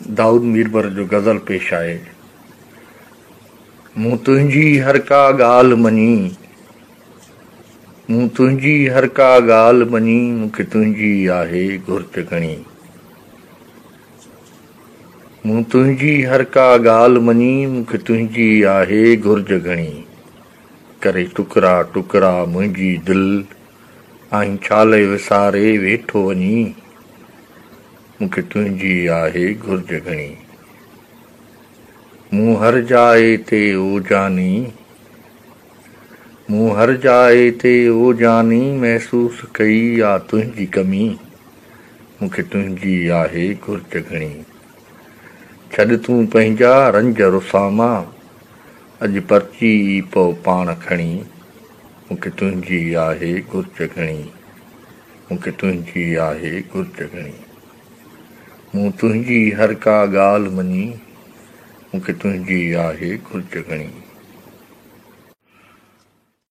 दाऊद मीरबर जो गज़ल पेश आहे। मूं तुंहिंजी हर का ॻाल्हि मञी, मूं तुंहिंजी हर का ॻाल्हि मञी, मूंखे तुंहिंजी आहे घुर्ज घणी। मूं तुंहिंजी हर का ॻाल्हि मञी, मूंखे तुंहिंजी आहे घुर्ज घणी। करे टुकड़ा टुकड़ा मुंहिंजी दिलि, आहीं छाले विसारे वेठो वञी, मूंखे तुंहिंजी आहे घुर्ज घणी। मूं हर जाइ ते ओ जानी, मूं हर जाइ ते ओ जानी, महसूस कई आ तुंहिंजी कमी, मूंखे तुंहिंजी आहे घुर्ज घणी। छॾ तूं पंहिंजा रंज रुसामा, अॼु परची पओ पाण खणी, मूंखे तुंहिंजी आहे घुर्ज घणी, मूंखे तुंहिंजी आहे घुर्ज घणी। मूं तुंहिंजी हर का ॻाल्हि मञी, मूंखे तुंहिंजी आहे घुर्ज घणी।